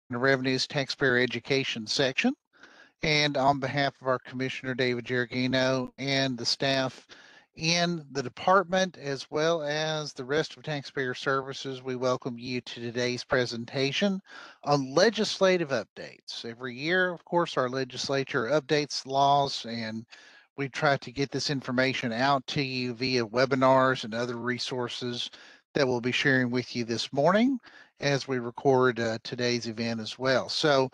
Revenue's Taxpayer Education section. And on behalf of our Commissioner David Geragino and the staff in the department, as well as the rest of Taxpayer Services, we welcome you to today's presentation on legislative updates. Every year, of course, our legislature updates laws, and we try to get this information out to you via webinars and other resources that we'll be sharing with you this morning as we record today's event as well. So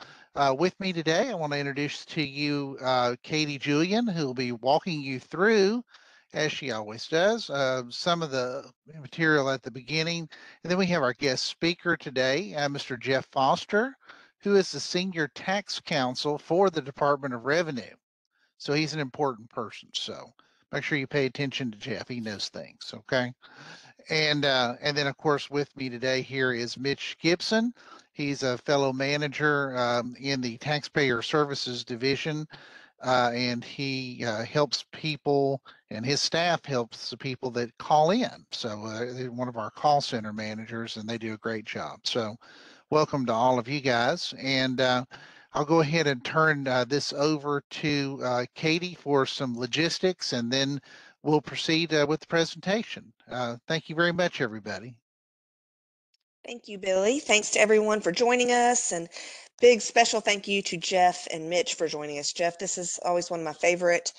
with me today, I want to introduce to you Katie Julian, who will be walking you through, as she always does, some of the material at the beginning. And then we have our guest speaker today, Mr. Jeff Foster, who is the Senior Tax Counsel for the Department of Revenue. So he's an important person. So make sure you pay attention to Jeff. He knows things, okay? And then, of course, with me today here is Mitch Gibson. He's a fellow manager in the Taxpayer Services Division, and he helps people, and his staff helps the people that call in. So they're one of our call center managers, and they do a great job. So welcome to all of you guys. And I'll go ahead and turn this over to Katie for some logistics, and then we'll proceed with the presentation. Thank you very much, everybody. Thank you, Billy. Thanks to everyone for joining us, and big special thank you to Jeff and Mitch for joining us. Jeff, this is always one of my favorite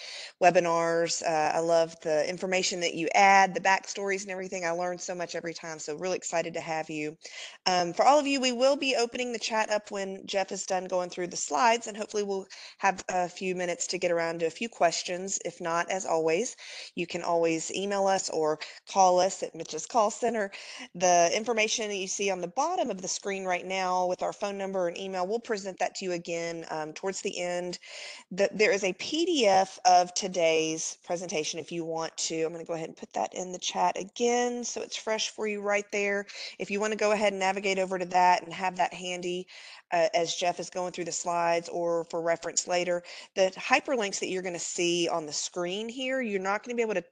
webinars. I love the information that you add, the backstories and everything. I learn so much every time, so really excited to have you. For all of you, we will be opening the chat up when Jeff is done going through the slides, and hopefully we'll have a few minutes to get around to a few questions. If not, as always, you can always email us or call us at Mitch's call center. The information that you see on the bottom of the screen right now with our phone number and email, we'll present that to you again towards the end. There is a PDF of today's presentation if you want to. I'm going to go ahead and put that in the chat again so it's fresh for you right there. If you want to go ahead and navigate over to that and have that handy as Jeff is going through the slides or for reference later, the hyperlinks that you're going to see on the screen here, you're not going to be able to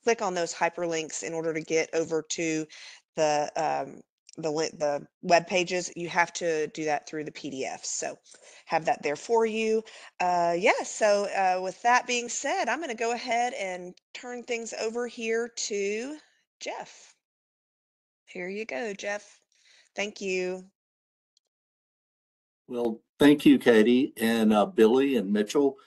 click on those hyperlinks in order to get over to the web pages. You have to do that through the PDF. So have that there for you. So with that being said, I'm going to go ahead and turn things over here to Jeff. Here you go, Jeff. Thank you. Well, thank you, Katie and Billy and Mitchell.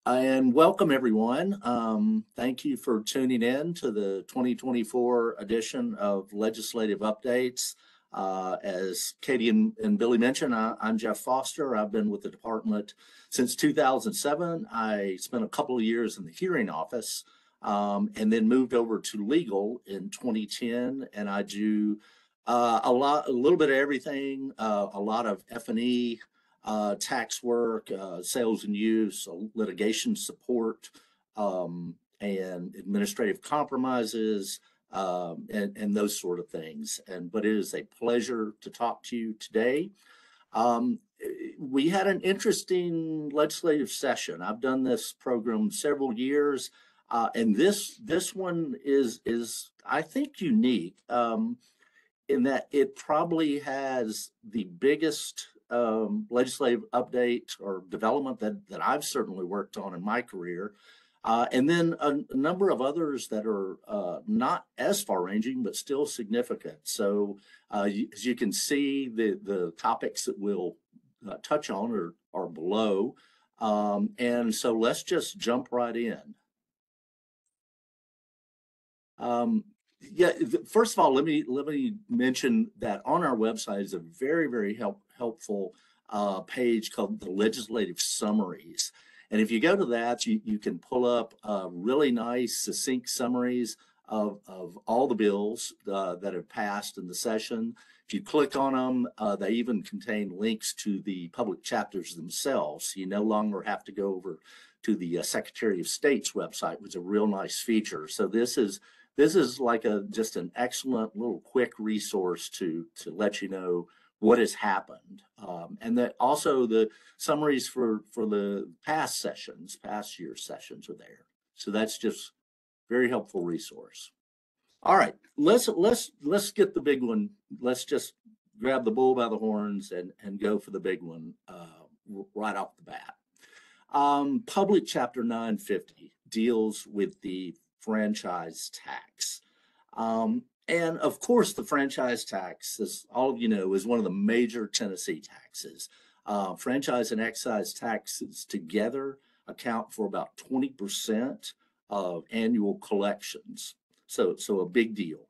And welcome, everyone. Thank you for tuning in to the 2024 edition of Legislative Updates. As Katie and Billy mentioned, I'm Jeff Foster. I've been with the department since 2007. I spent a couple of years in the hearing office and then moved over to legal in 2010, and I do a little bit of everything, a lot of F&E, tax work, sales and use, litigation support, and administrative compromises, and those sort of things. But it is a pleasure to talk to you today. We had an interesting legislative session. I've done this program several years, and this one is I think unique. In that it probably has the biggest legislative update or development that I've certainly worked on in my career. And then a number of others that are not as far-ranging, but still significant. So as you can see, the topics that we'll touch on are below. And so let's just jump right in. Yeah, first of all, let me mention that on our website is a very, very helpful page called the Legislative Summaries. And if you go to that, you can pull up really nice, succinct summaries of all the bills that have passed in the session. If you click on them, they even contain links to the public chapters themselves. So you no longer have to go over to the Secretary of State's website, which is a real nice feature. So this is like just an excellent little quick resource to let you know what has happened. And that also the summaries for the past year's sessions are there. So that's just very helpful resource. All right, let's get the big one. Let's just grab the bull by the horns and go for the big one right off the bat. Public Chapter 950 deals with the franchise tax. And of course, the franchise tax, as all of you know, is one of the major Tennessee taxes. Franchise and excise taxes together account for about 20% of annual collections. So a big deal.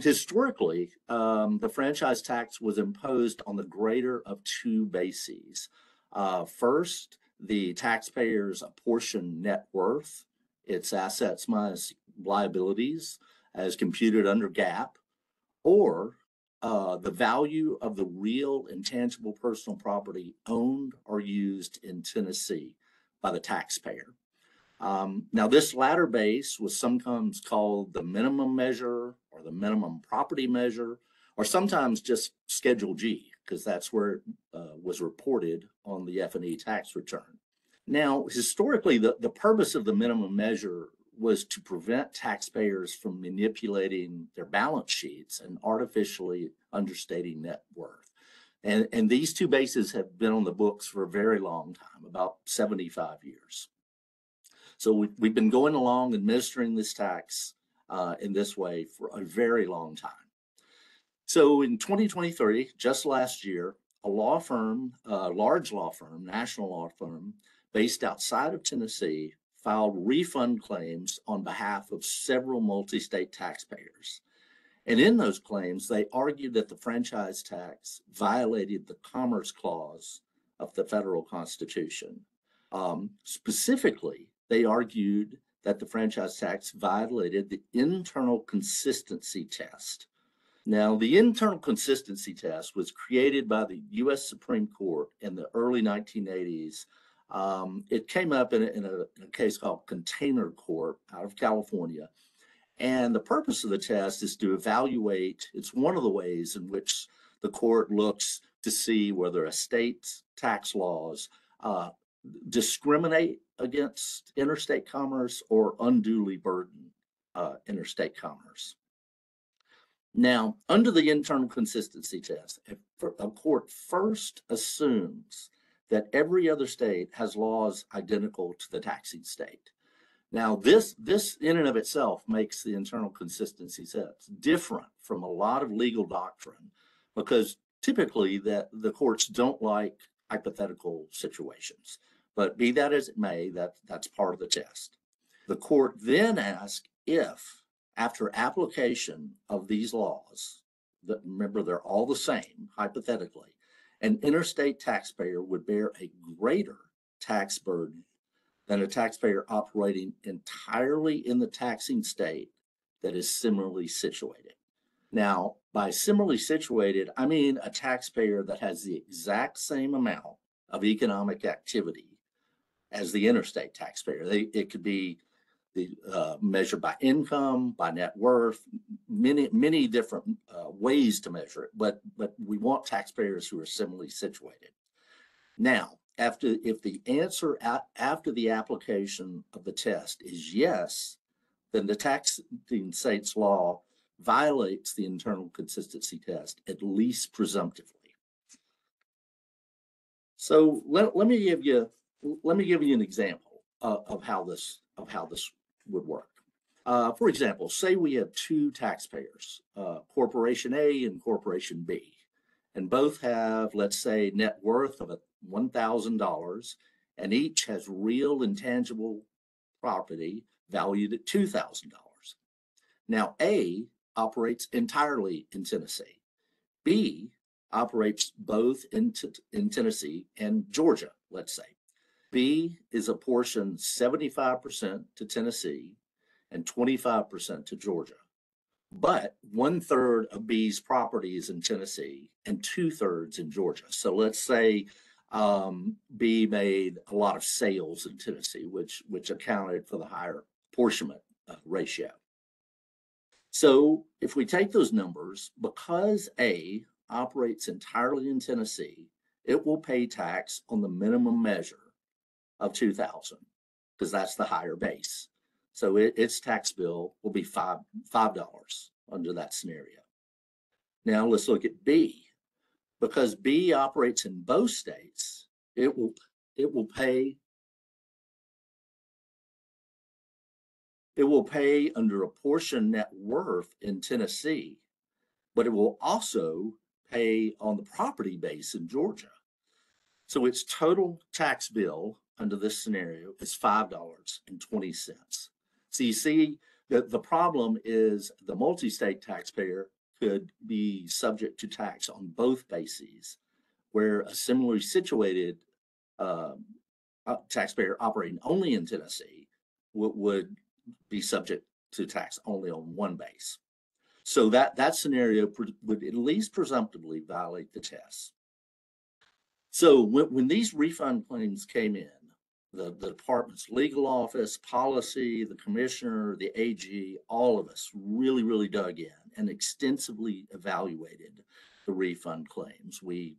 Historically, the franchise tax was imposed on the greater of two bases. First, the taxpayer's apportioned net worth, its assets minus liabilities, as computed under GAAP, or the value of the real and tangible personal property owned or used in Tennessee by the taxpayer. Now, this latter base was sometimes called the minimum measure or the minimum property measure, or sometimes just Schedule G, because that's where it was reported on the F&E tax return. Now, historically, the purpose of the minimum measure was to prevent taxpayers from manipulating their balance sheets and artificially understating net worth. And these two bases have been on the books for a very long time, about 75 years. So we've been going along administering this tax in this way for a very long time. So in 2023, just last year, a law firm, a large law firm, national law firm, based outside of Tennessee, filed refund claims on behalf of several multi-state taxpayers. And in those claims, they argued that the franchise tax violated the Commerce Clause of the federal Constitution. Specifically, they argued that the franchise tax violated the internal consistency test. Now, the internal consistency test was created by the U.S. Supreme Court in the early 1980s. It came up in a case called Container Court out of California. And the purpose of the test is to evaluate, it's one of the ways in which the court looks to see whether a state's tax laws discriminate against interstate commerce or unduly burden interstate commerce. Now, under the internal consistency test, a court first assumes that every other state has laws identical to the taxing state. Now, this in and of itself makes the internal consistency test different from a lot of legal doctrine, because typically the courts don't like hypothetical situations. But be that as it may, that's part of the test. The court then asks if, after application of these laws, that remember they're all the same, hypothetically, an interstate taxpayer would bear a greater tax burden than a taxpayer operating entirely in the taxing state that is similarly situated. Now, by similarly situated, I mean a taxpayer that has the exact same amount of economic activity as the interstate taxpayer. It could be measured by income, by net worth, many different ways to measure it, but we want taxpayers who are similarly situated. Now, if the answer after the application of the test is yes, then the taxing state's law violates the internal consistency test, at least presumptively. So let me give you an example of how this would work. For example, say we have two taxpayers, Corporation A and Corporation B, and both have, let's say, net worth of $1,000, and each has real and tangible property valued at $2,000. Now, A operates entirely in Tennessee. B operates both in Tennessee and Georgia, let's say. B is apportioned 75% to Tennessee and 25% to Georgia. But 1/3 of B's property is in Tennessee and 2/3 in Georgia. So let's say B made a lot of sales in Tennessee, which accounted for the higher apportionment ratio. So if we take those numbers, because A operates entirely in Tennessee, it will pay tax on the minimum measure of $2,000, because that's the higher base. So its tax bill will be $5 under that scenario. Now let's look at B. because B operates in both states, it will pay under apportioned net worth in Tennessee, but it will also pay on the property base in Georgia. So its total tax bill under this scenario is $5.20. So you see that the problem is the multi-state taxpayer could be subject to tax on both bases, where a similarly situated taxpayer operating only in Tennessee would be subject to tax only on one base. So that scenario would at least presumptively violate the test. So when these refund claims came in, the department's legal office, policy, the commissioner, the AG, all of us really dug in and extensively evaluated the refund claims. We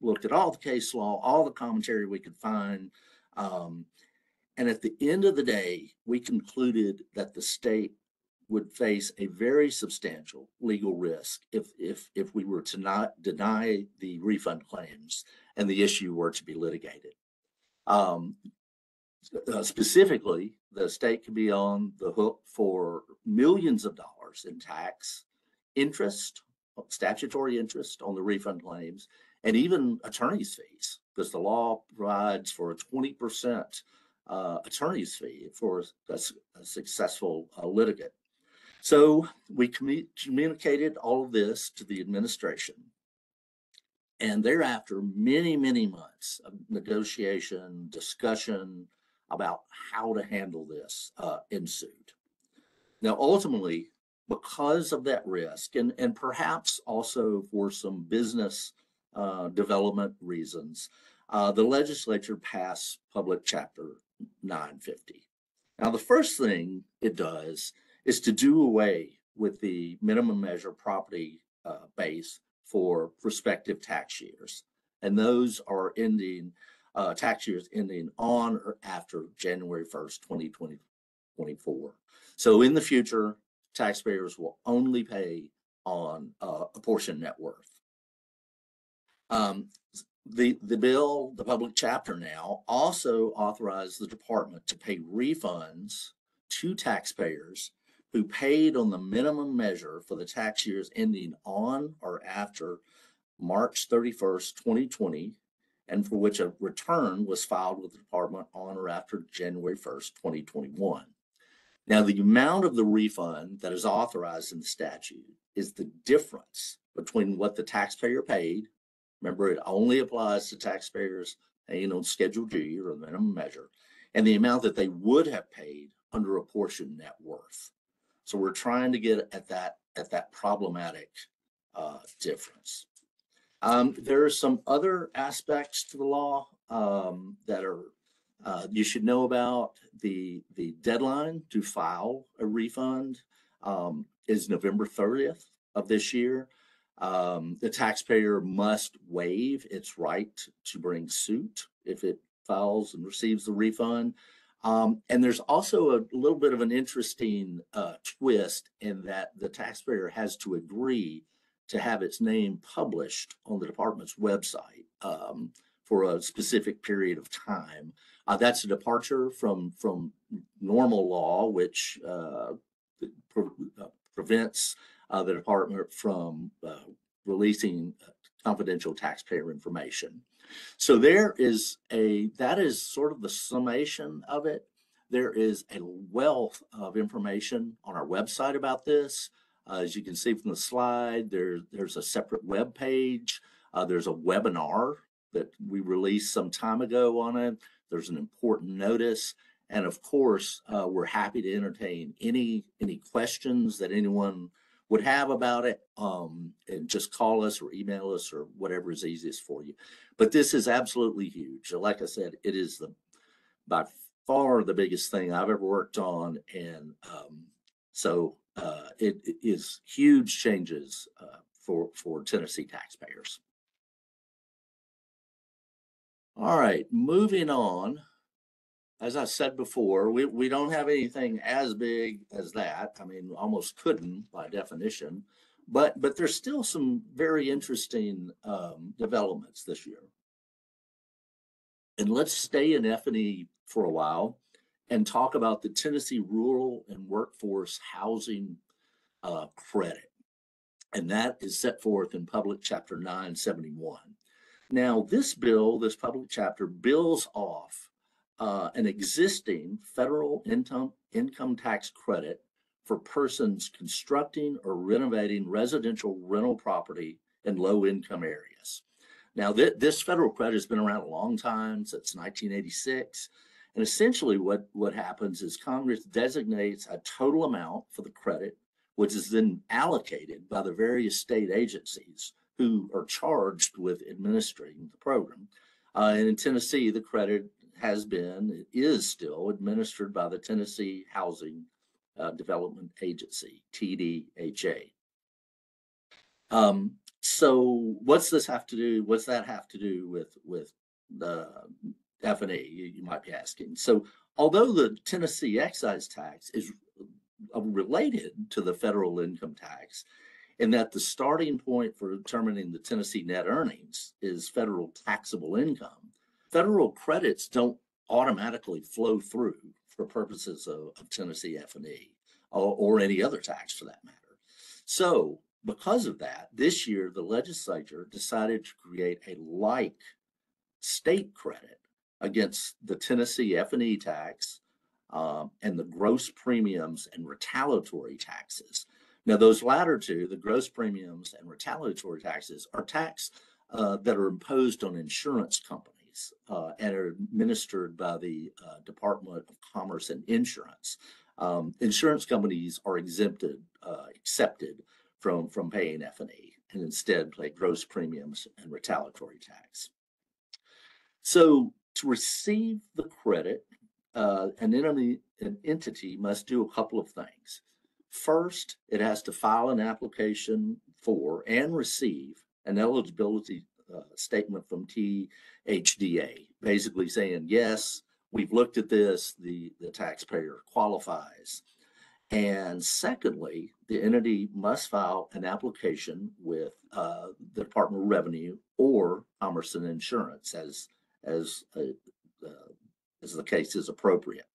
looked at all the case law, all the commentary we could find. And at the end of the day, we concluded that the state would face a very substantial legal risk if we were to not deny the refund claims and the issue were to be litigated. Specifically, the state could be on the hook for millions of dollars in tax, interest, statutory interest on the refund claims, and even attorney's fees, because the law provides for a 20% attorney's fee for a successful litigant. So we communicated all of this to the administration. And thereafter, many months of negotiation, discussion about how to handle this ensued. Now, ultimately, because of that risk, and perhaps also for some business development reasons, the legislature passed Public Chapter 950. Now, the first thing it does is to do away with the minimum measure property base for prospective tax years. And those are ending, tax years ending on or after January 1st, 2024. So in the future, taxpayers will only pay on apportioned net worth. The bill, the public chapter now, also authorized the department to pay refunds to taxpayers who paid on the minimum measure for the tax years ending on or after March 31st, 2020, and for which a return was filed with the department on or after January 1st, 2021. Now, the amount of the refund that is authorized in the statute is the difference between what the taxpayer paid. Remember, it only applies to taxpayers paying on Schedule G or the minimum measure, and the amount that they would have paid under apportioned net worth. So we're trying to get at that problematic difference. There are some other aspects to the law that are you should know about. The deadline to file a refund is November 30th of this year. The taxpayer must waive its right to bring suit if it files and receives the refund. And there's also a little bit of an interesting twist in that the taxpayer has to agree to have its name published on the department's website for a specific period of time. That's a departure from normal law, which prevents the department from releasing confidential taxpayer information. So that is sort of the summation of it. There is a wealth of information on our website about this. As you can see from the slide, there's a separate web page. There's a webinar that we released some time ago on it. There's an important notice. And of course, we're happy to entertain any questions that anyone would have about it, and just call us or email us or whatever is easiest for you. But this is absolutely huge. Like I said, it is by far the biggest thing I've ever worked on. And so it is huge changes for Tennessee taxpayers. All right, moving on. As I said before, we don't have anything as big as that. I mean, almost couldn't by definition. But there's still some very interesting developments this year. And let's stay in F&E for a while and talk about the Tennessee Rural and Workforce Housing Credit. And that is set forth in Public Chapter 971. Now, this bill, this public chapter, bills off an existing federal income tax credit for persons constructing or renovating residential rental property in low-income areas. Now, this federal credit has been around a long time, since 1986. And essentially what happens is Congress designates a total amount for the credit, which is then allocated by the various state agencies who are charged with administering the program. And in Tennessee, the credit is still administered by the Tennessee Housing Development Agency, TDHA. So what's that have to do with the F&E, you might be asking. So although the Tennessee excise tax is related to the federal income tax, in that the starting point for determining the Tennessee net earnings is federal taxable income, federal credits don't automatically flow through for purposes of Tennessee F&E or any other tax for that matter. So because of that, this year the legislature decided to create a like state credit against the Tennessee F&E tax and the gross premiums and retaliatory taxes. Now, those latter two, the gross premiums and retaliatory taxes, are tax that are imposed on insurance companies and are administered by the Department of Commerce and Insurance. Insurance companies are accepted from paying F&E and instead pay gross premiums and retaliatory tax. So to receive the credit, an entity must do a couple of things. First, it has to file an application for and receive an eligibility statement from THDA, basically saying, yes, we've looked at this, the taxpayer qualifies. And secondly, the entity must file an application with the Department of Revenue or Commerce and Insurance as the case is appropriate.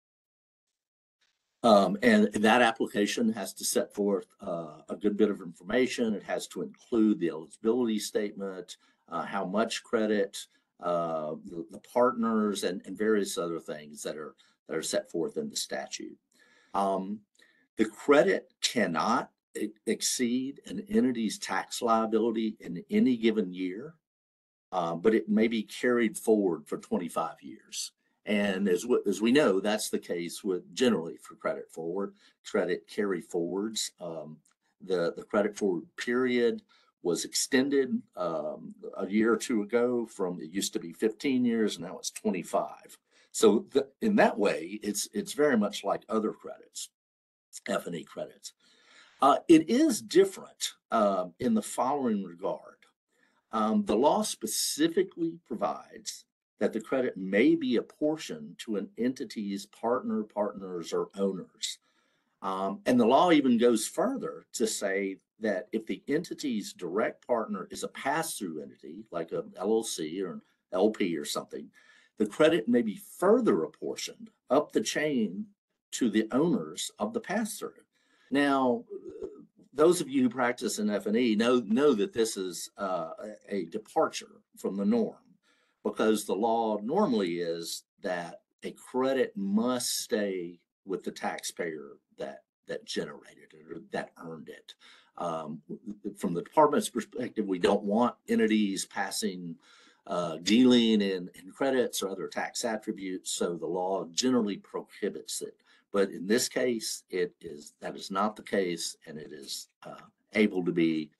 And that application has to set forth a good bit of information. It has to include the eligibility statement, how much credit, the partners, and various other things that are set forth in the statute. The credit cannot exceed an entity's tax liability in any given year, but it may be carried forward for 25 years. And as we know, that's the case with generally for credit carry forwards. The credit forward period was extended a year or two ago from, it used to be 15 years, and now it's 25. So in that way, it's very much like other credits, F&E credits. It is different in the following regard. The law specifically provides that the credit may be apportioned to an entity's partners, or owners. And the law even goes further to say that if the entity's direct partner is a pass-through entity, like an LLC or an LP or something, the credit may be further apportioned up the chain to the owners of the pass-through. Now, those of you who practice in F&E know that this is a departure from the norm, because the law normally is that a credit must stay with the taxpayer that generated it or that earned it. From the department's perspective, we don't want entities passing dealing in credits or other tax attributes, so the law generally prohibits it. But in this case, that is not the case, and it is able to be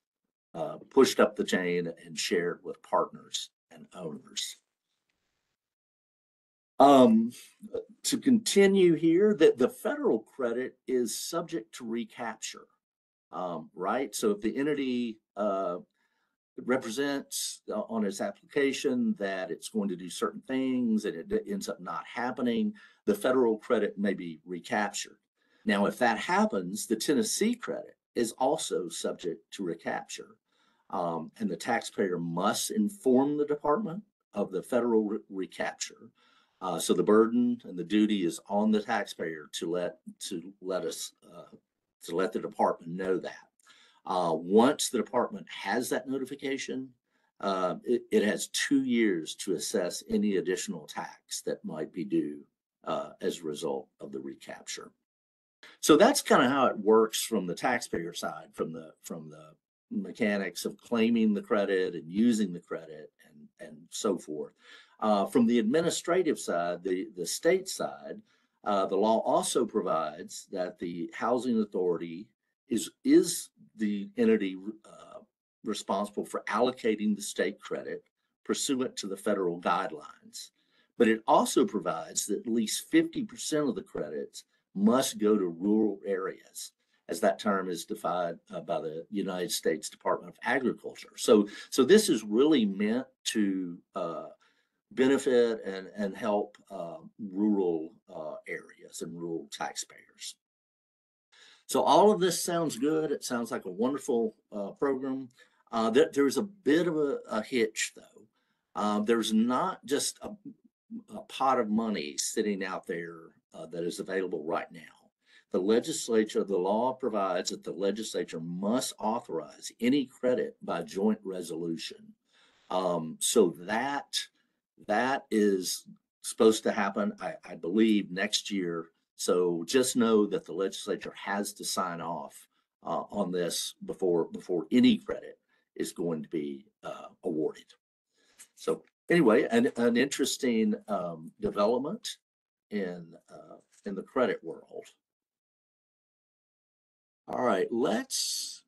pushed up the chain and shared with partners and owners. To continue here, the federal credit is subject to recapture, right? So if the entity represents on its application that it's going to do certain things and it ends up not happening, the federal credit may be recaptured. Now, if that happens, the Tennessee credit is also subject to recapture. And the taxpayer must inform the department of the federal recapture. So the burden and the duty is on the taxpayer to let the department know that. Once the department has that notification, it has 2 years to assess any additional tax that might be due as a result of the recapture. So that's kind of how it works from the taxpayer side, from the mechanics of claiming the credit and using the credit and so forth. From the administrative side, the state side, the law also provides that the housing authority is the entity responsible for allocating the state credit pursuant to the federal guidelines. But it also provides that at least 50% of the credits must go to rural areas, as that term is defined by the United States Department of Agriculture. So this is really meant to benefit and help rural areas and rural taxpayers. So all of this sounds good. It sounds like a wonderful program. There's a bit of a hitch, though. There's not just a pot of money sitting out there that is available right now. The law provides that the legislature must authorize any credit by joint resolution. So that is supposed to happen, I believe, next year. So just know that the legislature has to sign off on this before any credit is going to be awarded. So anyway, an interesting development in the credit world. All right, let's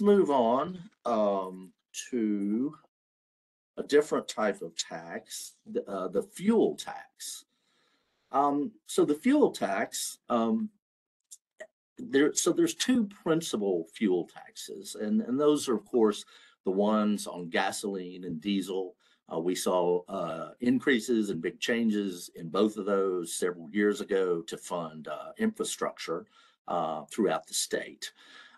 move on to a different type of tax, the fuel tax. So the fuel tax, there's two principal fuel taxes, and those are, of course, the ones on gasoline and diesel. We saw increases and big changes in both of those several years ago to fund infrastructure throughout the state.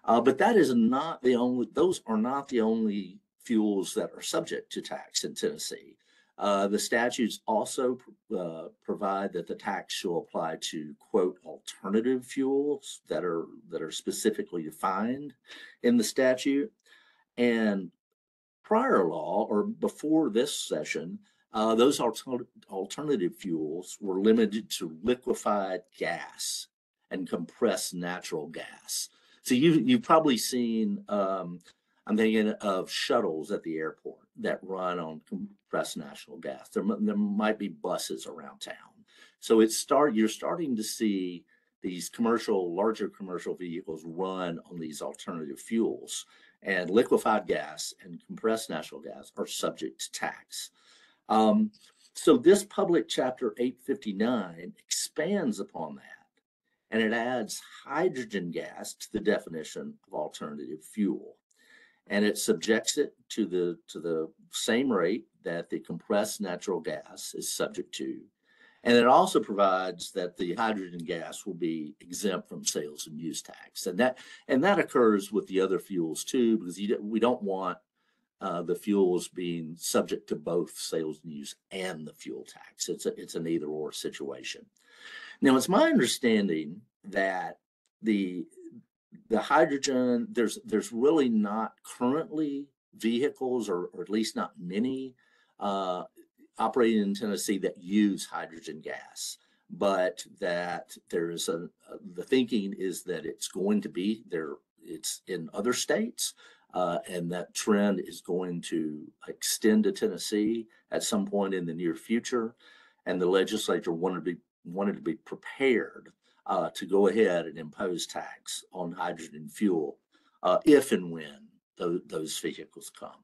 But that is not the only; those are not the only fuels that are subject to tax in Tennessee. The statutes also provide that the tax shall apply to, quote, alternative fuels that are specifically defined in the statute. And prior law, or before this session, those alternative fuels were limited to liquefied gas and compressed natural gas. So you've probably seen, I'm thinking of shuttles at the airport that run on compressed natural gas. There might be buses around town. So you're starting to see these larger commercial vehicles run on these alternative fuels, and liquefied gas and compressed natural gas are subject to tax. So this public chapter 859 expands upon that, and it adds hydrogen gas to the definition of alternative fuel. And it subjects it to the same rate that the compressed natural gas is subject to. And it also provides that the hydrogen gas will be exempt from sales and use tax. And that occurs with the other fuels too, because we don't want the fuels being subject to both sales and use and the fuel tax. It's an either or situation. Now, it's my understanding that the hydrogen, there's really not currently vehicles, or at least not many operating in Tennessee that use hydrogen gas, but that there's the thinking is that it's going to be there. It's in other states, and that trend is going to extend to Tennessee at some point in the near future. And the legislature wanted to be prepared to go ahead and impose tax on hydrogen fuel if and when those vehicles come.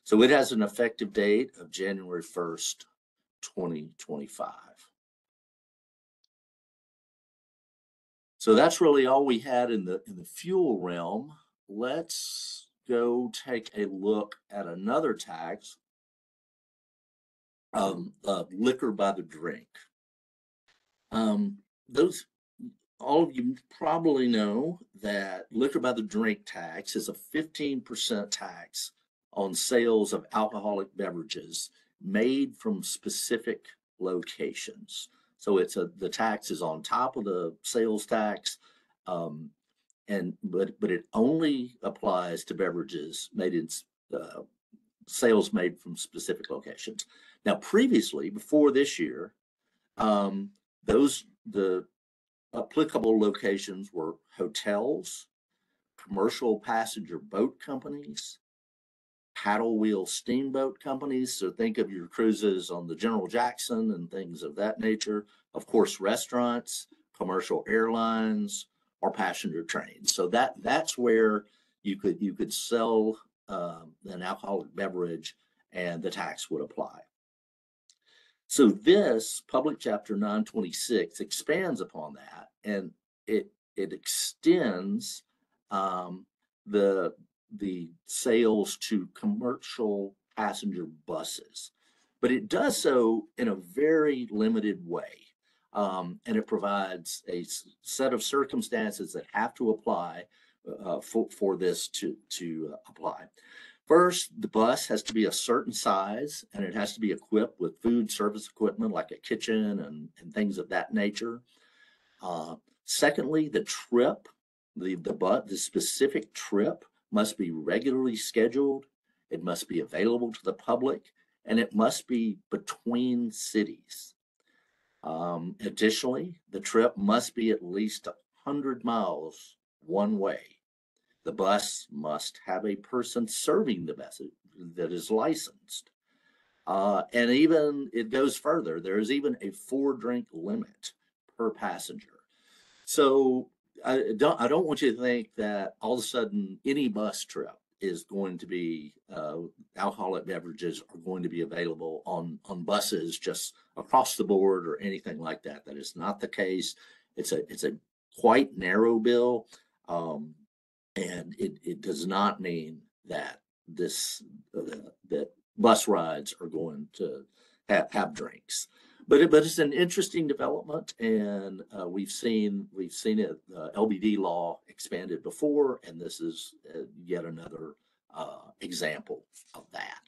So it has an effective date of January 1st, 2025. So that's really all we had in the fuel realm. Let's go take a look at another tax, liquor by the drink. all of you probably know that liquor by the drink tax is a 15% tax on sales of alcoholic beverages made from specific locations. So the tax is on top of the sales tax, but it only applies to beverages made in sales made from specific locations. Now, previously, before this year, the applicable locations were hotels, commercial passenger boat companies, paddle wheel steamboat companies. So think of your cruises on the General Jackson and things of that nature. Of course, restaurants, commercial airlines, or passenger trains. So that's where you could sell an alcoholic beverage and the tax would apply. So this Public Chapter 926 expands upon that, and it extends the sales to commercial passenger buses, but it does so in a very limited way, and it provides a set of circumstances that have to apply for this to apply. First, the bus has to be a certain size and it has to be equipped with food service equipment like a kitchen and things of that nature. Secondly, the trip, the specific trip must be regularly scheduled. It must be available to the public and it must be between cities. Additionally, the trip must be at least 100 miles one way. The bus must have a person serving the bus that is licensed. And even it goes further. There is even a 4-drink limit per passenger. So I don't want you to think that all of a sudden any bus trip is going to be alcoholic beverages are going to be available on buses just across the board or anything like that. That is not the case. It's a quite narrow bill. And it does not mean that that bus rides are going to have drinks, but it's an interesting development, and we've seen it. LBD law expanded before, and this is yet another example of that.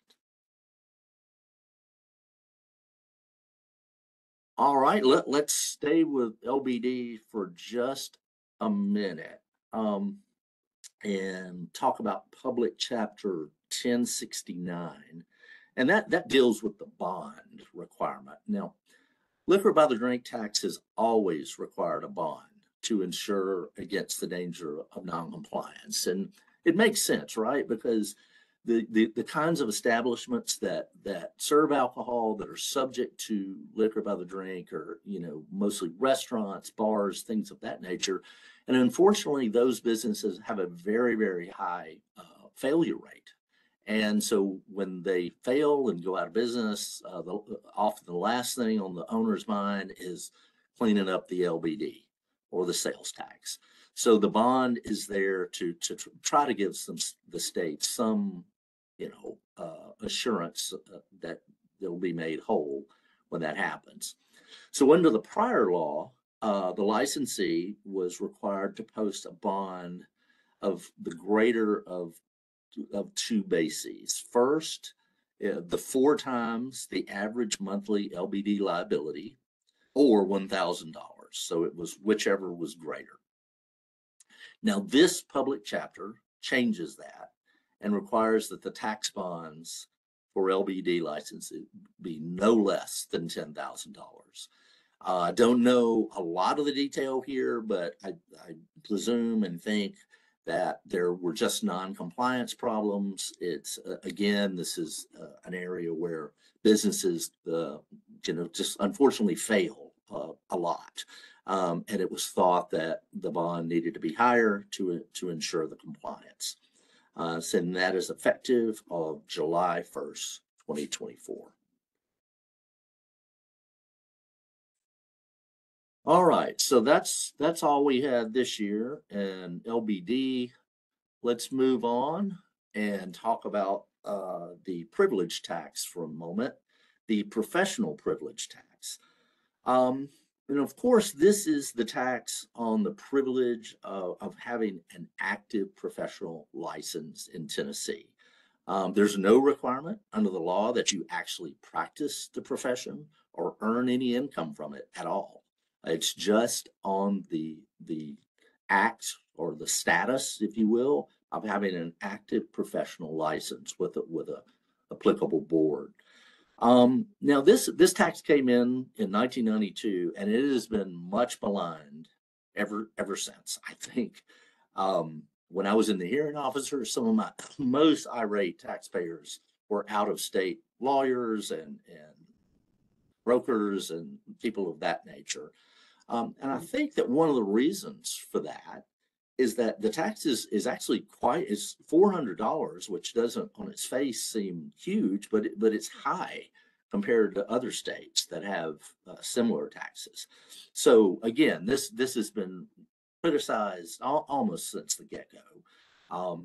All right, let's stay with LBD for just a minute. And talk about Public Chapter 1069, and that deals with the bond requirement. Now, liquor by the drink tax has always required a bond to ensure against the danger of noncompliance, and it makes sense, right? Because the kinds of establishments that serve alcohol that are subject to liquor by the drink are, mostly restaurants, bars, things of that nature. And unfortunately, those businesses have a very, very high failure rate. And so when they fail and go out of business, often the last thing on the owner's mind is cleaning up the LBD or the sales tax. So the bond is there to try to give the state some, assurance that they'll be made whole when that happens. So under the prior law, the licensee was required to post a bond of the greater of 2 bases. First, the 4 times the average monthly LBD liability, or $1,000. So it was whichever was greater. Now, this public chapter changes that and requires that the tax bonds for LBD licenses be no less than $10,000. I don't know a lot of the detail here, but I presume and think that there were just non-compliance problems. It's again, this is an area where businesses, just unfortunately fail a lot, and it was thought that the bond needed to be higher to ensure the compliance. So that is effective of July 1st, 2024. All right, so that's all we had this year in LBD. Let's move on and talk about the privilege tax for a moment, the professional privilege tax. And of course, this is the tax on the privilege of having an active professional license in Tennessee. There's no requirement under the law that you actually practice the profession or earn any income from it at all. It's just on the act or the status, if you will, of having an active professional license with a applicable board. Now this tax came in 1992, and it has been much maligned ever since. I think when I was in the hearing officer, some of my most irate taxpayers were out of state lawyers and brokers and people of that nature. And I think that one of the reasons for that is that the tax is actually is $400, which doesn't on its face seem huge, but it's high compared to other states that have similar taxes. So again, this has been criticized almost since the get-go.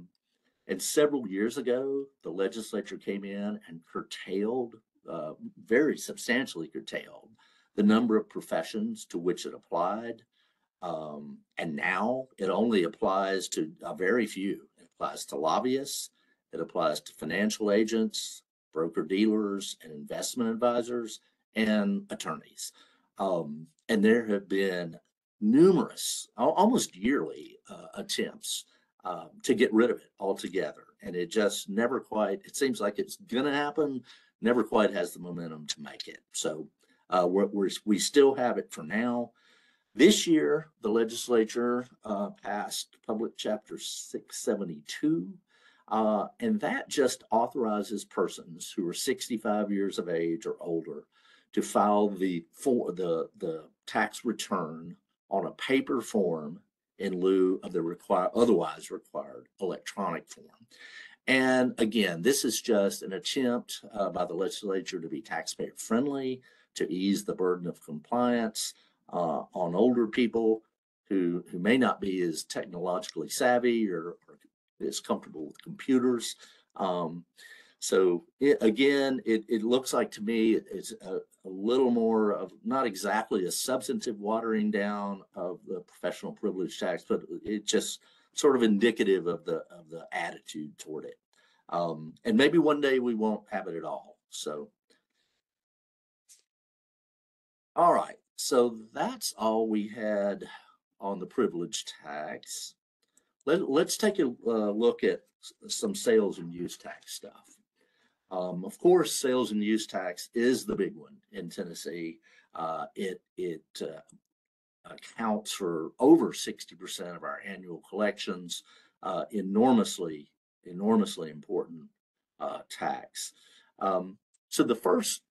And several years ago, the legislature came in and curtailed, very substantially curtailed, the number of professions to which it applied. And now it only applies to a very few. It applies to lobbyists, it applies to financial agents, broker dealers, and investment advisors, and attorneys. And there have been numerous, almost yearly attempts to get rid of it altogether. And it just never quite, it seems like it's gonna happen, never quite has the momentum to make it. So we still have it for now. This year, the legislature passed Public Chapter 672, and that just authorizes persons who are 65 years of age or older to file the tax return on a paper form in lieu of the otherwise required electronic form. And again, this is just an attempt by the legislature to be taxpayer friendly, to ease the burden of compliance on older people who may not be as technologically savvy or as comfortable with computers. So it looks like to me it's a little more of not exactly a substantive watering down of the professional privilege tax, but it just sort of indicative of the attitude toward it. And maybe one day we won't have it at all. So, all right. So that's all we had on the privilege tax. Let's take a look at some sales and use tax stuff. Of course, sales and use tax is the big one in Tennessee. It accounts for over 60% of our annual collections. Enormously important tax. So the first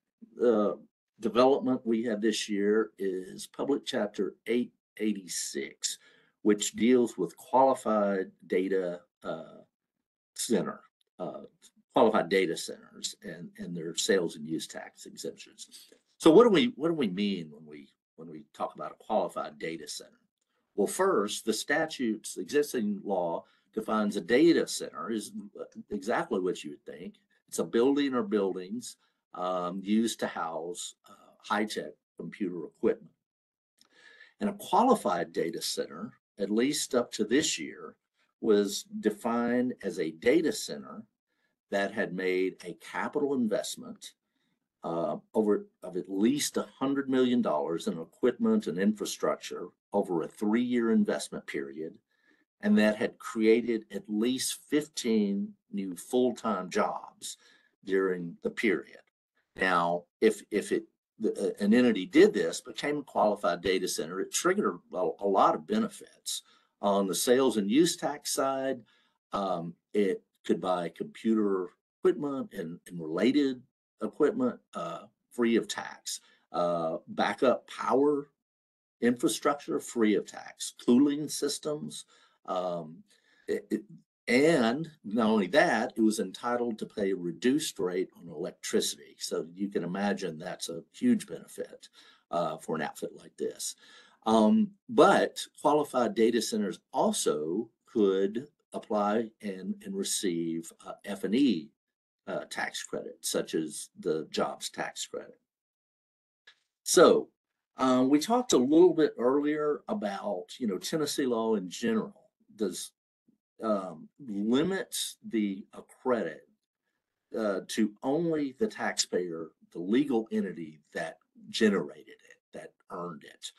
development we have this year is Public Chapter 886, which deals with qualified data qualified data centers and their sales and use tax exemptions. So what do we mean when we talk about a qualified data center? Well, first, the statute's existing law defines a data center is exactly what you would think. It's a building or buildings used to house high-tech computer equipment. And a qualified data center, at least up to this year, was defined as a data center that had made a capital investment of at least $100 million in equipment and infrastructure over a 3-year investment period, and that had created at least 15 new full-time jobs during the period. Now, if an entity did this, became a qualified data center, it triggered a lot of benefits. On the sales and use tax side, it could buy computer equipment and related equipment free of tax. Backup power infrastructure free of tax. Cooling systems. And not only that, it was entitled to pay a reduced rate on electricity. So you can imagine that's a huge benefit for an outfit like this. But qualified data centers also could apply and receive F&E tax credit, such as the jobs tax credit. So We talked a little bit earlier about, Tennessee law in general does limits the credit to only the taxpayer, the legal entity that generated it, that earned it.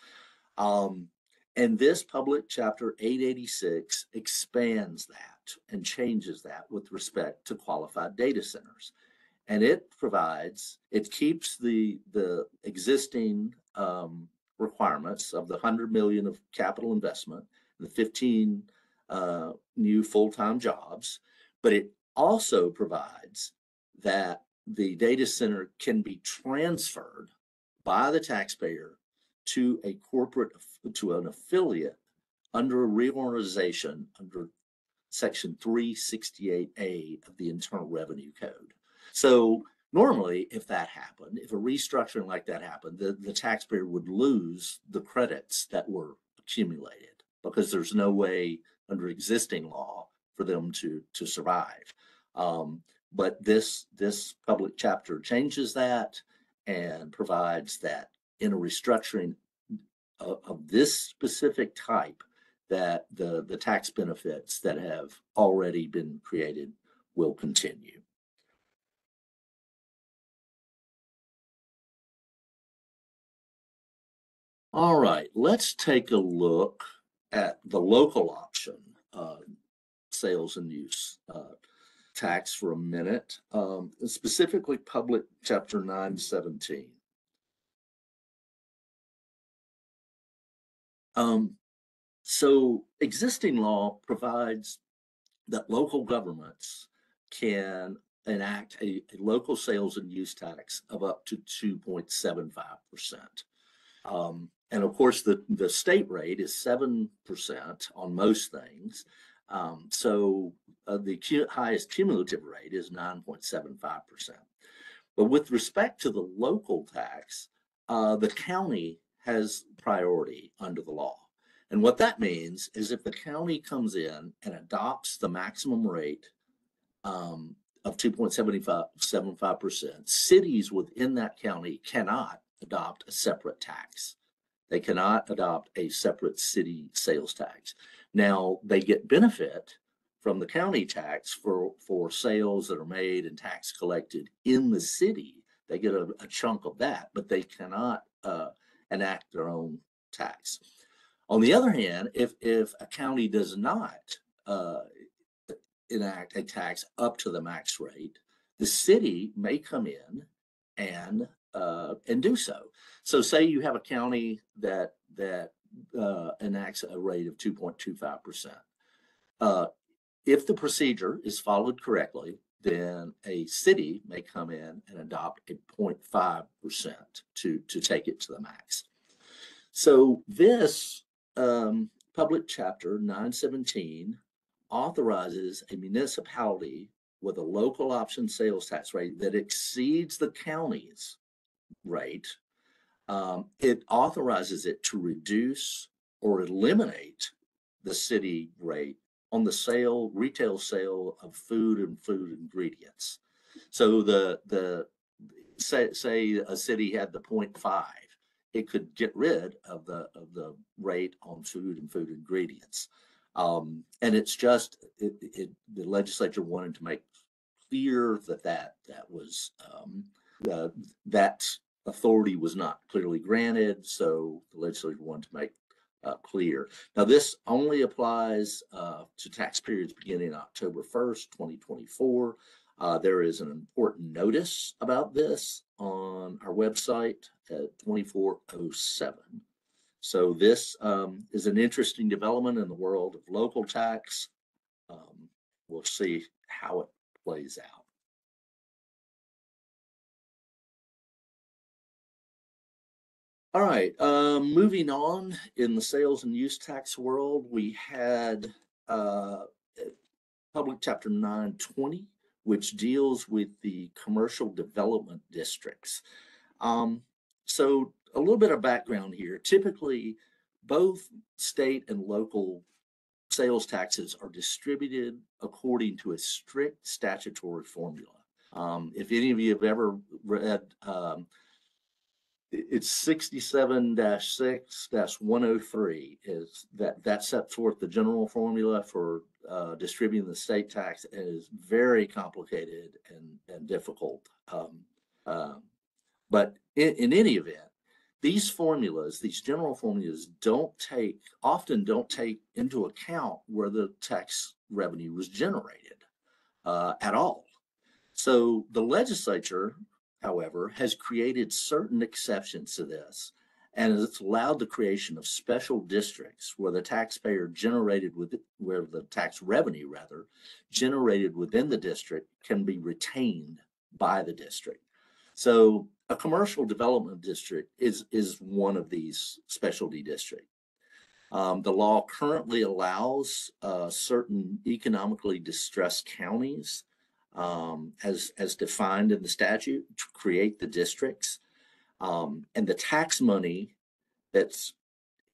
And this public chapter 886 expands that and changes that with respect to qualified data centers. And it keeps the existing requirements of the 100 million of capital investment, the 15 new full-time jobs, but it also provides that the data center can be transferred by the taxpayer to an affiliate under a reorganization under Section 368A of the Internal Revenue Code. So normally, if that happened, if a restructuring like that happened, the taxpayer would lose the credits that were accumulated because there's no way under existing law for them to survive. But this public chapter changes that and provides that in a restructuring of this specific type, that the tax benefits that have already been created will continue. All right, let's take a look at the local option sales and use tax for a minute, specifically public chapter 917. So existing law provides that local governments can enact a local sales and use tax of up to 2.75%. And of course, the state rate is 7% on most things. So the highest cumulative rate is 9.75%. But with respect to the local tax, the county has priority under the law. And what that means is if the county comes in and adopts the maximum rate of 2.75%, cities within that county cannot adopt a separate tax. They cannot adopt a separate city sales tax. Now, they get benefit from the county tax for sales that are made and tax collected in the city. They get a chunk of that, but they cannot enact their own tax. On the other hand, if a county does not enact a tax up to the max rate, the city may come in and do so. So say you have a county that enacts a rate of 2.25%. If the procedure is followed correctly, then a city may come in and adopt a 0.5% to take it to the max. So this public chapter 917 authorizes a municipality with a local option sales tax rate that exceeds the county's rate. It authorizes it to reduce or eliminate the city rate on the retail sale of food and food ingredients. So say a city had the 0.5, it could get rid of the rate on food and food ingredients. And it's just the legislature wanted to make clear that was that authority was not clearly granted, so the legislature wanted to make clear. Now, this only applies to tax periods beginning October 1st, 2024. There is an important notice about this on our website at 2407. So this is an interesting development in the world of local tax. We'll see how it plays out. All right, moving on in the sales and use tax world, we had public chapter 920, which deals with the commercial development districts. So a little bit of background here. Typically, both state and local sales taxes are distributed according to a strict statutory formula. If any of you have ever read it's 67-6-103 is that sets forth the general formula for distributing the state tax, and is very complicated and difficult. But in any event, these formulas, these general formulas, often don't take into account where the tax revenue was generated at all. So the legislature, however, has created certain exceptions to this, and it's allowed the creation of special districts where the tax revenue generated within the district can be retained by the district. So a commercial development district is one of these specialty districts. The law currently allows certain economically distressed counties, as defined in the statute, to create the districts. And the tax money that's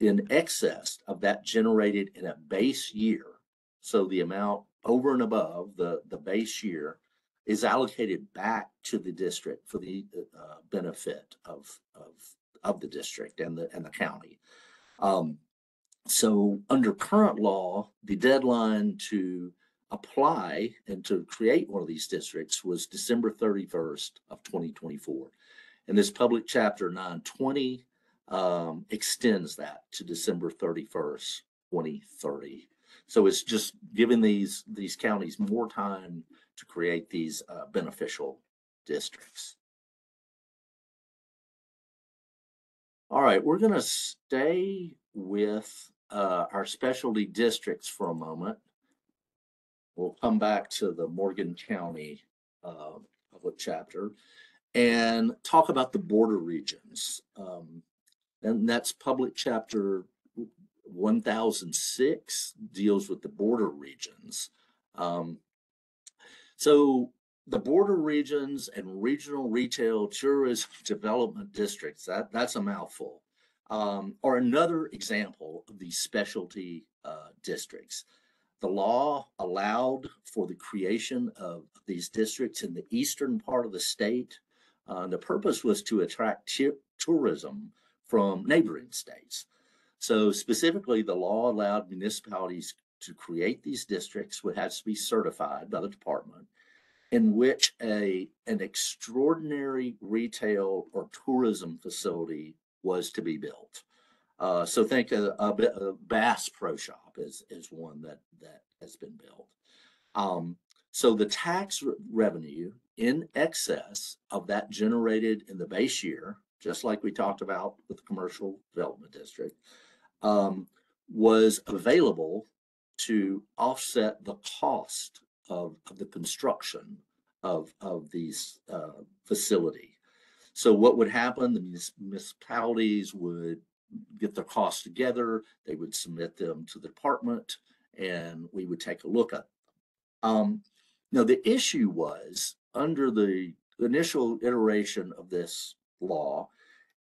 in excess of that generated in a base year, so the amount over and above the base year, is allocated back to the district for the benefit of the district and the county. So under current law, the deadline to apply and to create one of these districts was December 31st of 2024. And this public chapter 920 extends that to December 31st, 2030. So it's just giving these counties more time to create these beneficial districts. All right, we're going to stay with our specialty districts for a moment. We'll come back to the Morgan County public chapter and talk about the border regions. And that's public chapter 1006, deals with the border regions. So the border regions and regional retail tourism development districts, that's a mouthful, are another example of these specialty districts. The law allowed for the creation of these districts in the eastern part of the state. The purpose was to attract tourism from neighboring states. So specifically, the law allowed municipalities to create these districts, which has to be certified by the department, in which an extraordinary retail or tourism facility was to be built. So think a Bass Pro Shop is one that has been built. So the tax revenue in excess of that generated in the base year, just like we talked about with the commercial development district, was available to offset the cost of the construction of these facility. So what would happen? The municipalities would get their costs together, they would submit them to the department, and we would take a look at them. Now the issue was, under the initial iteration of this law,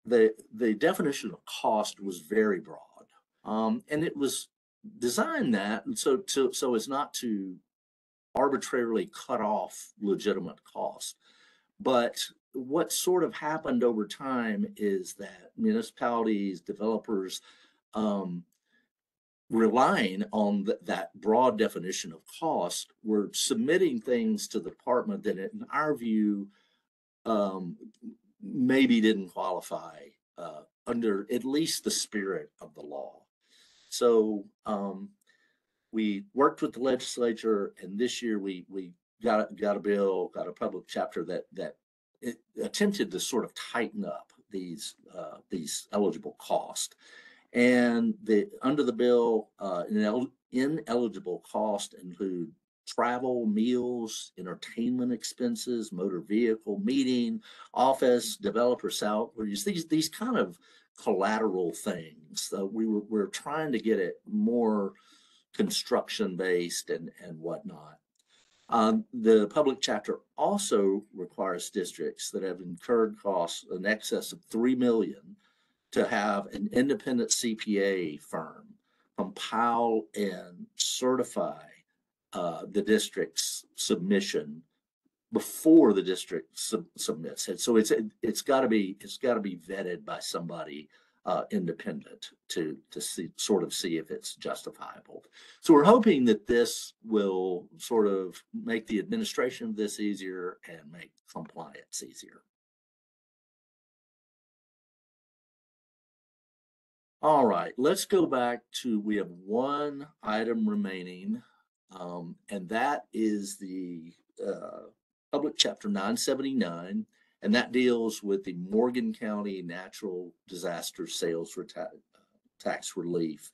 the definition of cost was very broad, and it was designed that so as not to arbitrarily cut off legitimate cost. But what sort of happened over time is that municipalities, developers, relying on that broad definition of cost, were submitting things to the department that, in our view, maybe didn't qualify under at least the spirit of the law. So we worked with the legislature, and this year we got a public chapter that it attempted to sort of tighten up these eligible costs. And under the bill, ineligible costs include travel, meals, entertainment expenses, motor vehicle, meeting, office, developer salaries, these kind of collateral things. We're trying to get it more construction based and whatnot. The public chapter also requires districts that have incurred costs in excess of $3 million to have an independent CPA firm compile and certify the district's submission before the district submits it. So it's got to be vetted by somebody independent to see if it's justifiable. So we're hoping that this will sort of make the administration of this easier and make compliance easier. All right, let's go back to, we have one item remaining, and that is the Public Chapter 979, and that deals with the Morgan County Natural Disaster Sales Tax Relief.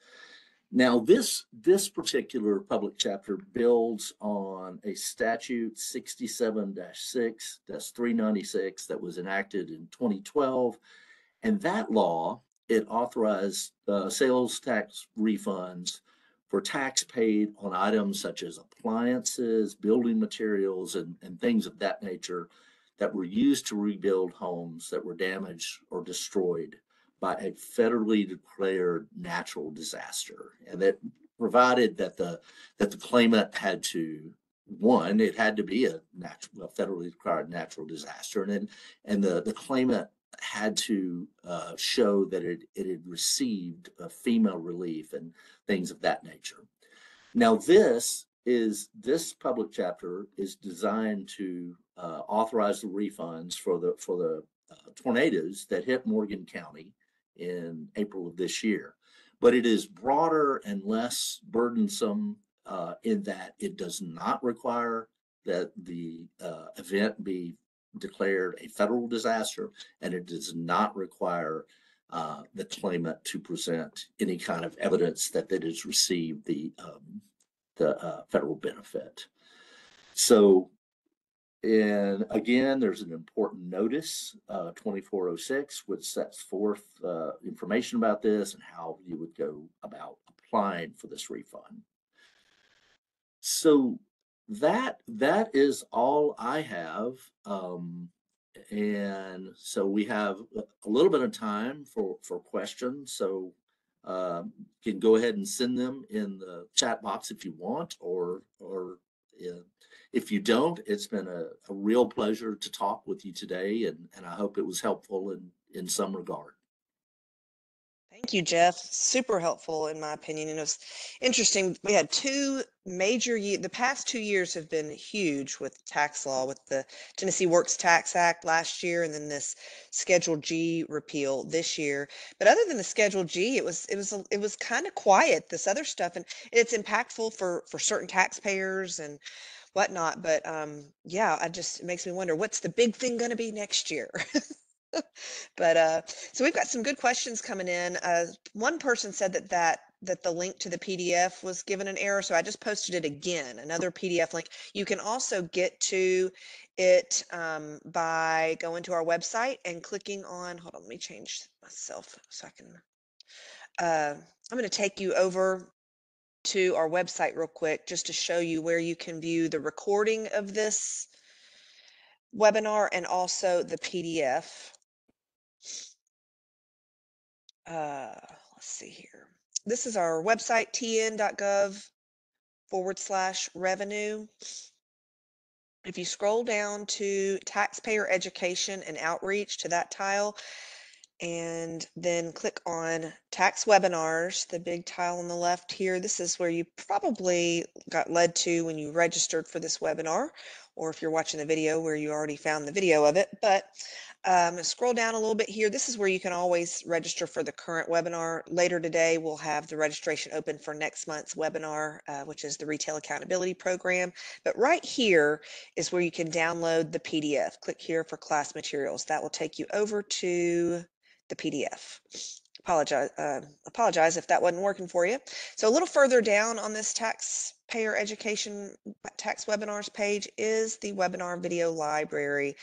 Now, this particular public chapter builds on a statute 67-6-396 that was enacted in 2012, and that law, it authorized sales tax refunds for tax paid on items such as appliances, building materials, and things of that nature that were used to rebuild homes that were damaged or destroyed by a federally declared natural disaster. And that provided that the claimant had to, one, it had to be a federally declared natural disaster, and the claimant had to show that it had received FEMA relief and things of that nature. Now, this public chapter is designed to authorize the refunds for the tornadoes that hit Morgan County in April of this year. But it is broader and less burdensome in that it does not require that the event be declared a federal disaster, and it does not require the claimant to present any kind of evidence that it has received the federal benefit. So, and again, there's an important notice, 2406, which sets forth information about this and how you would go about applying for this refund. So that is all I have. And so we have a little bit of time for questions. So you can go ahead and send them in the chat box if you want, or if you don't. It's been a real pleasure to talk with you today, and I hope it was helpful in some regard. Thank you, Jeff. Super helpful in my opinion. And it was interesting. We had two major the past 2 years have been huge with tax law, with the Tennessee Works Tax Act last year, and then this Schedule G repeal this year. But other than the Schedule G, it was kind of quiet, this other stuff, and it's impactful for certain taxpayers and whatnot. But yeah, it makes me wonder, what's the big thing going to be next year? But so we've got some good questions coming in. One person said that the link to the PDF was given an error, so I just posted it again, another PDF link. You can also get to it by going to our website and clicking on, hold on, let me change myself so I can, I'm going to take you over to our website real quick just to show you where you can view the recording of this webinar and also the PDF. Let's see here. This is our website, tn.gov/revenue. If you scroll down to taxpayer education and outreach, to that tile, and then click on tax webinars, the big tile on the left here, this is where you probably got led to when you registered for this webinar, or if you're watching the video where you already found the video of it. But scroll down a little bit here. This is where you can always register for the current webinar. Later today, we'll have the registration open for next month's webinar, which is the Retail Accountability Program. But right here is where you can download the PDF. Click here for class materials. That will take you over to the PDF. Apologize if that wasn't working for you. So a little further down on this taxpayer education tax webinars page is the webinar video library.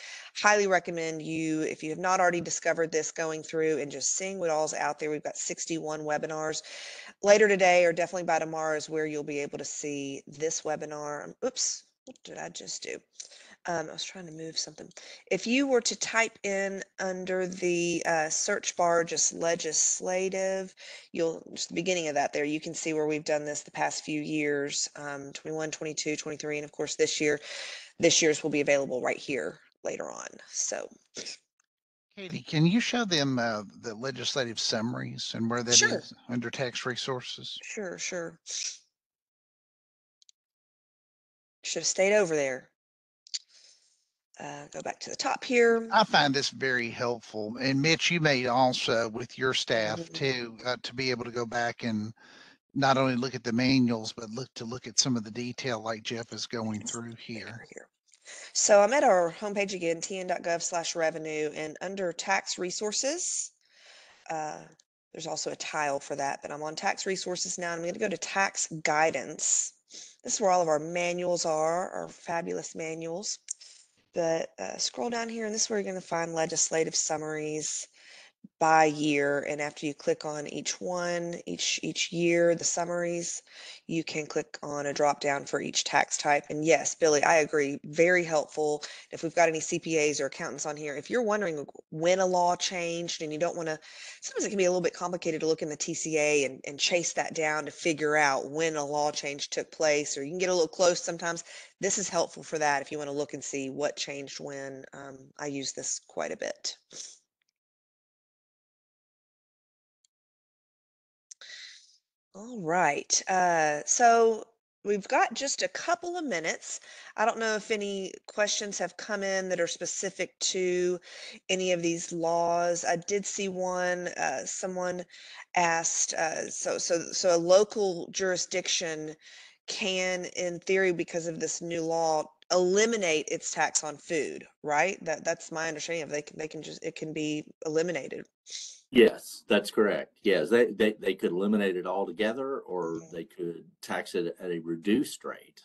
Highly recommend you, if you have not already discovered this, going through and just seeing what all's out there. We've got 61 webinars. Later today, or definitely by tomorrow, is where you'll be able to see this webinar. Oops, what did I just do? I was trying to move something. If you were to type in under the search bar just legislative, just the beginning of that there, you can see where we've done this the past few years, 21, 22, 23, and of course this year. this year's will be available right here later on. So Katie, can you show them the legislative summaries and where that sure, is under tax resources? sure. Should have stayed over there. Go back to the top here. I find this very helpful. And Mitch, you may also with your staff Mhm. too, to be able to go back and not only look at the manuals, but look at some of the detail like Jeff is going through here. So I'm at our homepage again, tn.gov/revenue, and under tax resources, there's also a tile for that, but I'm on tax resources now. And I'm going to go to tax guidance. This is where all of our manuals are, our fabulous manuals. But scroll down here, and this is where you're going to find legislative summaries by year. And after you click on each one, each year, the summaries, you can click on a drop down for each tax type. And yes, Billy, I agree, very helpful. If we've got any CPAs or accountants on here, if you're wondering when a law changed and you don't want to, sometimes it can be a little bit complicated to look in the TCA and chase that down to figure out when a law change took place, or you can get a little close sometimes. This is helpful for that if you want to look and see what changed when. I use this quite a bit. All right. So we've got just a couple of minutes. I don't know if any questions have come in that are specific to any of these laws. I did see one, someone asked, so a local jurisdiction can, in theory, because of this new law, eliminate its tax on food, right? That's my understanding of they can just, it can be eliminated. Yes, that's correct. Yes, they could eliminate it altogether, or Mhm. they could tax it at a reduced rate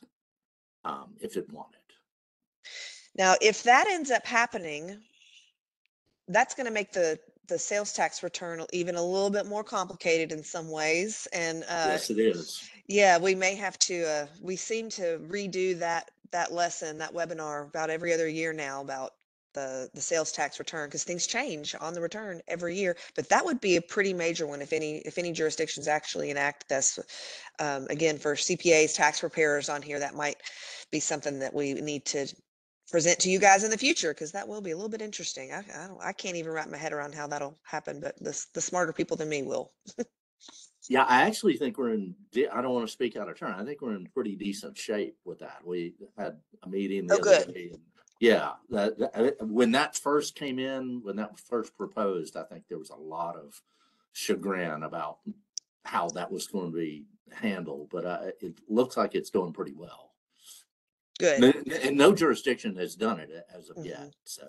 if it wanted. Now, if that ends up happening, that's going to make the sales tax return even a little bit more complicated in some ways. And Yes, it is. yeah, we may have to. We seem to redo that lesson, that webinar, about every other year now about the sales tax return, because things change on the return every year. But that would be a pretty major one if any jurisdictions actually enact this. Again, for CPAs, tax preparers on here, that might be something that we need to present to you guys in the future, because that will be a little bit interesting. I can't even wrap my head around how that'll happen, but the smarter people than me will. Yeah, I actually think we're in, I don't want to speak out of turn. I think we're in pretty decent shape with that. We had a meeting Oh, the other good. day. And yeah, when that first came in, when that was first proposed, I think there was a lot of chagrin about how that was going to be handled, but it looks like it's going pretty well. Good. And no jurisdiction has done it as of yet. Mhm. So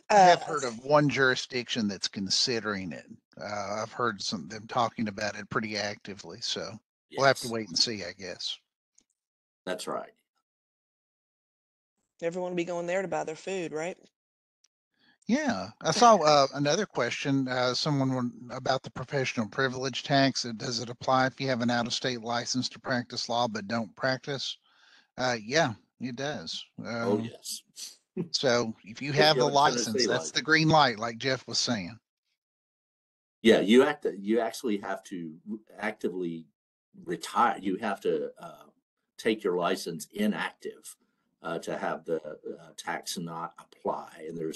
I Uh, have heard of one jurisdiction that's considering it. I've heard some of them talking about it pretty actively, so we'll have to yes, wait and see, I guess. that's right. Everyone will be going there to buy their food, right? Yeah, I saw another question. About the professional privilege tax. Does it apply if you have an out-of-state license to practice law but don't practice? Yeah, it does. Oh, yes. So if you If have you the have a license, Tennessee that's the license. green light, like Jeff was saying. Yeah, you actually have to actively retire. You have to take your license inactive to have the tax not apply. And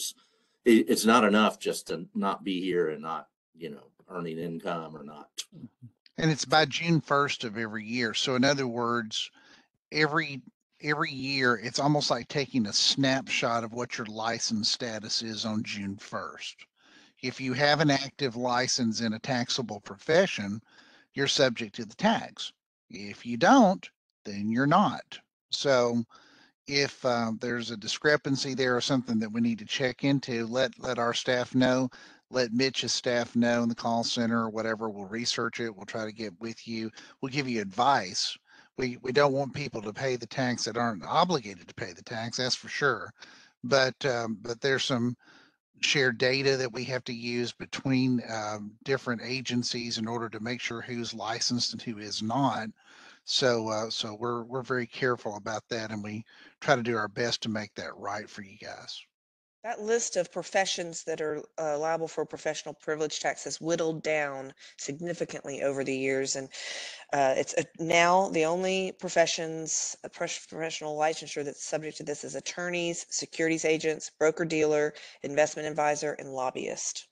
it's not enough just to not be here and not, earning income or not. And it's by June 1st of every year. So in other words, every every year it's almost like taking a snapshot of what your license status is on June 1st. If you have an active license in a taxable profession, you're subject to the tax. If you don't, then you're not. So if there's a discrepancy there or something that we need to check into, let our staff know, let Mitch's staff know in the call center or whatever. We'll research it. We'll try to get with you. We'll give you advice. We don't want people to pay the tax that aren't obligated to pay the tax. That's for sure. But there's some shared data that we have to use between different agencies in order to make sure who's licensed and who is not. So we're very careful about that, and we try to do our best to make that right for you guys. That list of professions that are liable for professional privilege tax has whittled down significantly over the years, and it's now the only professions, professional licensure that's subject to this is attorneys, securities agents, broker-dealer, investment advisor, and lobbyist.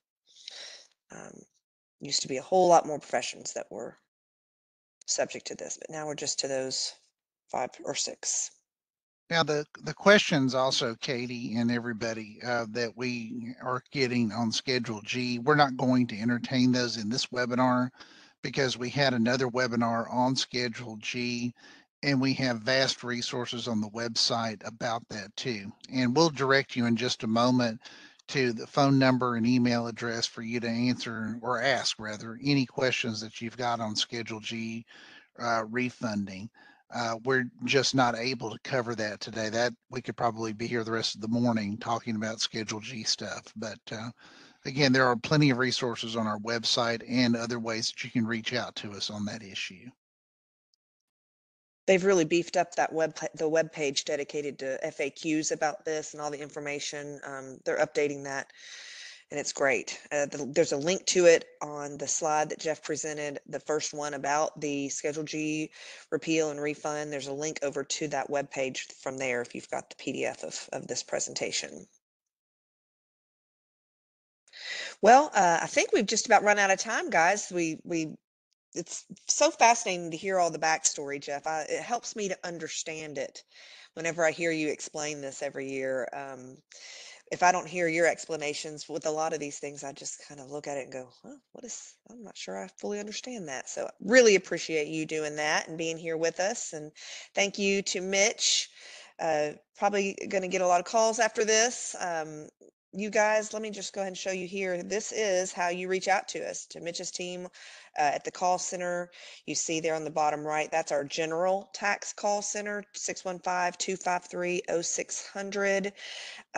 Used to be a whole lot more professions that were subject to this, but now we're just to those 5 or 6. Now, the questions also, Katie and everybody, that we are getting on Schedule G, we're not going to entertain those in this webinar because we had another webinar on Schedule G, and we have vast resources on the website about that too. And we'll direct you in just a moment to the phone number and email address for you to answer, or ask rather, any questions that you've got on Schedule G refunding. We're just not able to cover that today. That we could probably be here the rest of the morning talking about Schedule G stuff. But again, there are plenty of resources on our website and other ways that you can reach out to us on that issue. They've really beefed up that the web page dedicated to FAQs about this and all the information. They're updating that, and it's great. There's a link to it on the slide that Jeff presented, the first one about the Schedule G repeal and refund. There's a link over to that web page from there if you've got the PDF of this presentation. Well, I think we've just about run out of time, guys. It's so fascinating to hear all the backstory, Jeff. It helps me to understand it whenever I hear you explain this every year. If I don't hear your explanations with a lot of these things, I just kind of look at it and go, huh, I'm not sure I fully understand that. So really appreciate you doing that and being here with us. And thank you to Mitch. Probably going to get a lot of calls after this. You guys, let me just go ahead and show you here. This is how you reach out to us, to Mitch's team at the call center. You see there on the bottom right, that's our general tax call center, 615-253-0600.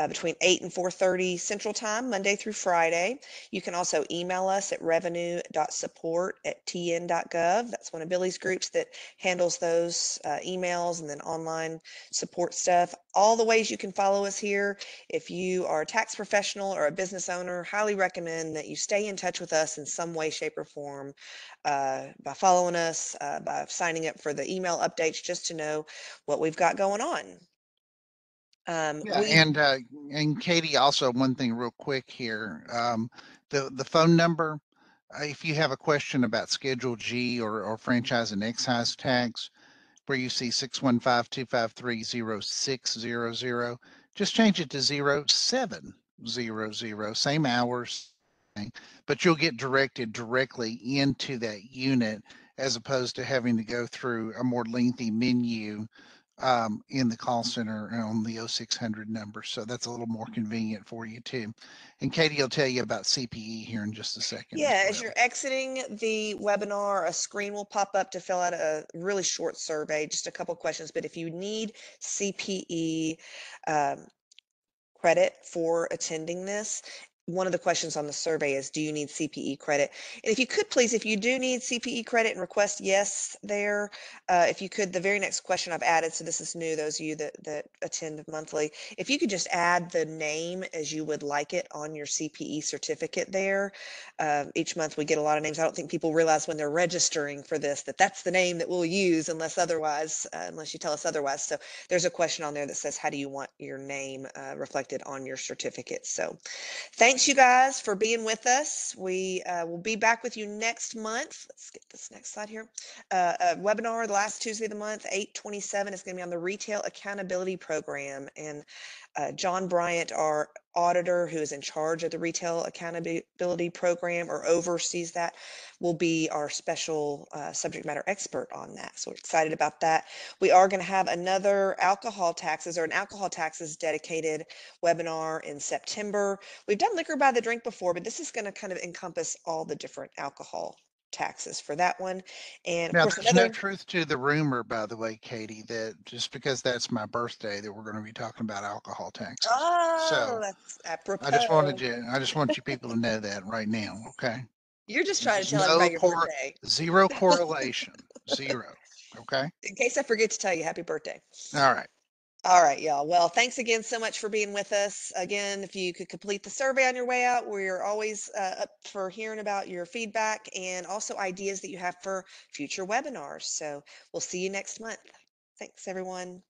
Between 8 and 4:30 Central Time, Monday through Friday. You can also email us at revenue.support@tn.gov. That's one of Billy's groups that handles those emails and then online support stuff. All the ways you can follow us here. If you are a tax professional or a business owner, highly recommend that you stay in touch with us in some way, shape, or form by following us, by signing up for the email updates just to know what we've got going on. Yeah, and Katie, also one thing real quick here, the phone number, if you have a question about Schedule G or franchise and excise tax, where you see 615-253-0600, just change it to 0700, same hours, but you'll get directed directly into that unit as opposed to having to go through a more lengthy menu in the call center on the 0600 number. So that's a little more convenient for you too. And Katie will tell you about CPE here in just a second. Yeah, as you're exiting the webinar, a screen will pop up to fill out a really short survey, just a couple questions. But if you need CPE credit for attending this, one of the questions on the survey is, do you need CPE credit? And if you could please, if you do need CPE credit, and request yes there, if you could, the very next question I've added, so this is new, those of you that attend monthly, if you could just add the name as you would like it on your CPE certificate there. Each month we get a lot of names. I don't think people realize when they're registering for this that that's the name that we'll use unless you tell us otherwise. So there's a question on there that says, how do you want your name reflected on your certificate? So thanks you guys for being with us. We will be back with you next month. Let's get this next slide here. A webinar the last Tuesday of the month, 8/27. It's going to be on the Retail Accountability Program. And John Bryant, our auditor who is in charge of the Retail Accountability Program or oversees that, will be our special subject matter expert on that. So we're excited about that. We are going to have another an alcohol taxes dedicated webinar in September. We've done liquor by the drink before, but this is going to kind of encompass all the different alcohol taxes for that one. And of now, course, there's no truth to the rumor, by the way, Katie, that just because that's my birthday that we're going to be talking about alcohol taxes. Oh, that's apropos. I just want you people to know that right now. Okay. You're just trying to tell everybody your birthday. Zero correlation. Zero. Okay. In case I forget to tell you, happy birthday. All right. All right, y'all. Well, thanks again so much for being with us. Again, if you could complete the survey on your way out, we're always up for hearing about your feedback and also ideas that you have for future webinars. So we'll see you next month. Thanks, everyone.